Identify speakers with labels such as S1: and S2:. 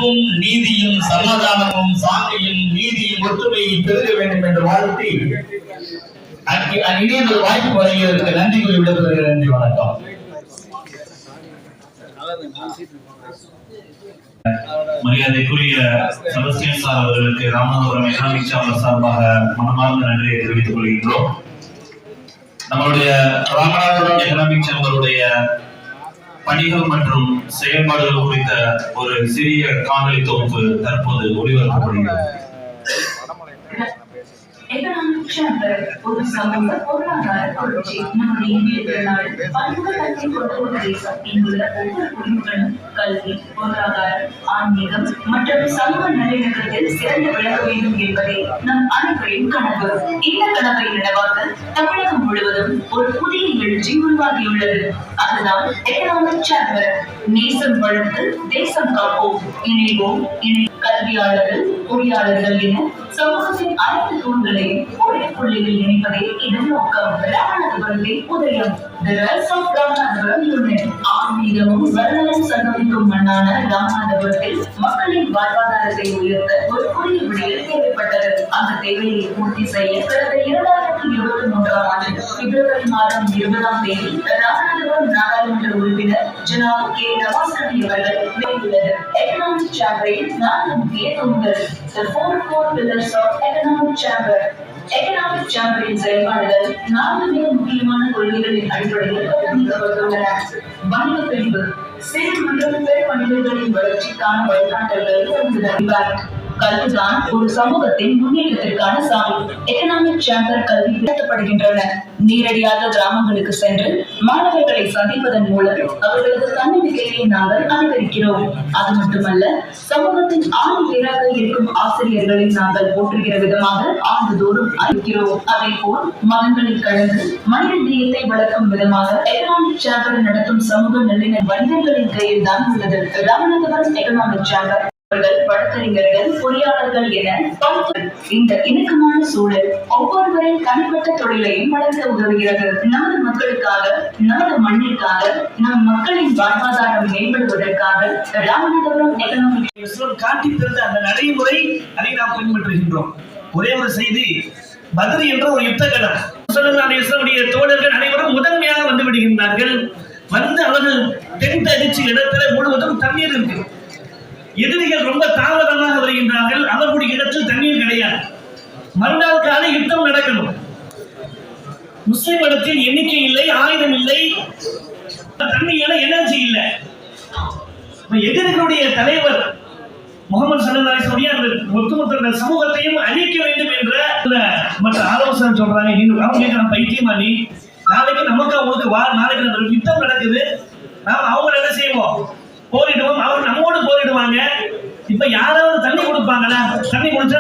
S1: அன்பும் நீதியும் சமாதானமும் சாந்தியும் நீதியும் ஒற்றுமையை பெருக வேண்டும் என்று வாழ்த்தி இணைய வாய்ப்பு வழங்கியதற்கு நன்றி கூறி விடுபடுகிறேன். நன்றி, வணக்கம்.
S2: மரியாதைக்குரிய செபஸ்டியன் சார் அவர்களுக்கு ராமநாதபுரம் எக்கனாமிக் சேம்பர் சார்பாக மனமார்ந்த நன்றியை தெரிவித்துக் கொள்கின்றோம். நம்மளுடைய ராமநாதபுரம் எக்கனாமிக் சேம்பருடைய பணிகள் மற்றும் செயல்பாடுகள் குறித்த ஒரு சிறிய காணொலி தொகுப்பு தற்போது ஒளிபரப்பப்படுகிறது.
S3: எக்கனாமிக் சேம்பர் ஒரு சமூக பொருளாதார புரட்சி. நம்முடைய இந்திய திருநாடு பன்முகத்தன்மை கொண்ட ஒரு தேசம். இங்குள்ள ஒவ்வொரு குடிமகனும் கல்வி, பொருளாதாரம், ஆன்மீகம் மற்றும் சமூக நல்லிணக்கத்தில் சிறந்து விளங்க வேண்டும் என்பதே நம் அனைவரின் கனவு. இந்த கனவை நனவாக்க தமிழகம் முழுவதும் ஒரு புதிய எழுச்சி உருவாகியுள்ளது. அதுதான் எக்கனாமிக் சேம்பர். நேசம் வளர்த்து தேசம் காப்போம், இணைவோம். கல்வியாளர்கள், பொறியாளர்கள் என சமூகத்தின் அனைத்து தூண்களையும் ஒரே புள்ளியில் இணைப்பதே இதன் நோக்கம். ராமநாதபுரத்தின் உதயம், The Rise of Ramanathapuram unit. ஆன்மீகமும் வரலாறும் சங்கமிக்கும் மண்ணான ராமநாதபுரத்தில் மக்களின் வாழ்வாதாரத்தை உயர்த்த ஒரு புதிய விடியல் தேவைப்பட்டது. அந்த தேவையை பூர்த்தி செய்ய கடந்த 2023ஆம் ஆண்டு பிப்ரவரி மாதம் 20ஆம் தேதி ராமநாதபுரம் நாடாளுமன்ற உறுப்பினர் ஜனாப் கே. நவாஸ் கனி அவர்கள் வெளியிட்டுள்ளது. எக்கனாமிக் சேம்பரின் 4 முக்கிய தூண்கள். The 4 core pillars of economic chamber. Economic சேம்பரின் செயல்பாடுகள் 4 மிக முக்கியமான கொள்கைகளின் அடிப்படையில் கட்டமைக்கப்பட்டுள்ளன. வணிக பிரிவு, சிறு மற்றும் பெரு வணிகர்களின் வளர்ச்சிக்கான வழிகாட்டல்கள். கல்விதான் ஒரு சமூகத்தின் முன்னேற்றத்திற்கான சாவி. எக்கனாமிக் சேம்பர் கல்வி நடத்தப்படுகின்றன. நேரடியாக கிராமங்களுக்கு சென்று மாணவர்களை சந்திப்பதன் மூலம் அவர்களது தன்னம்பிக்கையை நாங்கள் அதிகரிக்கிறோம். அது மட்டுமல்ல, சமூகத்தின் ஆணி வேறாக இருக்கும் ஆசிரியர்களை நாங்கள் போற்றுகிற விதமாக ஆண்டுதோறும் அறிவிக்கிறோம். அதே போல் மதங்களை கடந்து மனித நேயத்தை வளர்க்கும் விதமாக எக்கனாமிக் சேம்பர் நடத்தும் சமூக நல்லிணக்க வணிகர்களின் கையில் தான் உள்ளது. ராமநாதபுரம் எக்கனாமிக் சேம்பர் வழக்கறிஞர்கள், பொறியாளர்கள் என இந்த இணக்கமான சூழல் ஒவ்வொருவரின் தனிப்பட்ட தொழிலையும் வளர்க்க உதவுகிறது. நமது மக்களுக்காக, நமது மண்ணிற்காக, நம் மக்களின் வாழ்வாதாரம் மேம்படுவதற்காக ராமநாதபுரம் எக்கனாமிக்
S4: காட்டி பிறந்த அந்த நடைமுறை அதை நாம் பின்பற்றுகின்றோம். ஒரே ஒரு செய்தி, பத்ர் என்ற ஒரு யுத்த களம். தோழர்கள் அனைவரும் முதன்மையாக வந்து விடுகின்றார்கள். வந்து அவர்கள் டென்ட் அடிச்சு இடத்துல முழுவதும் தண்ணீர் இருக்கு. எதிரிகள் ரொம்ப தாமதமாக வருகின்றார்கள். அவர்களுடைய இடத்தில் தண்ணீர் கிடையாது. மறுநாள் காலை யுத்தம் நடக்கணும். முஸ்லிம் இடத்தில் எண்ணிக்கை இல்லை, ஆயுதம் இல்லை, தண்ணியான எனர்ஜி இல்லை. எதிரிகளுடைய தலைவர் முகமது ஸல்லல்லாஹு அலைஹி வஸல்லம் அந்த ஒட்டுமொத்த சமூகத்தையும் அழிக்க வேண்டும் என்ற மற்ற ஆலோசனை சொல்றாங்க. அவங்க பைத்தியமா நீ, நாளைக்கு நமக்கு அவங்களுக்கு நாளைக்கு நம்ம யுத்தம் நடக்குது, நாம் அவங்க என்ன செய்வோம், போரிடுவோம், அவங்க நம்மோடு போரிடுவாங்க. இப்ப யாராவது தண்ணி கொடுப்பாங்களா? தண்ணி குடிச்சா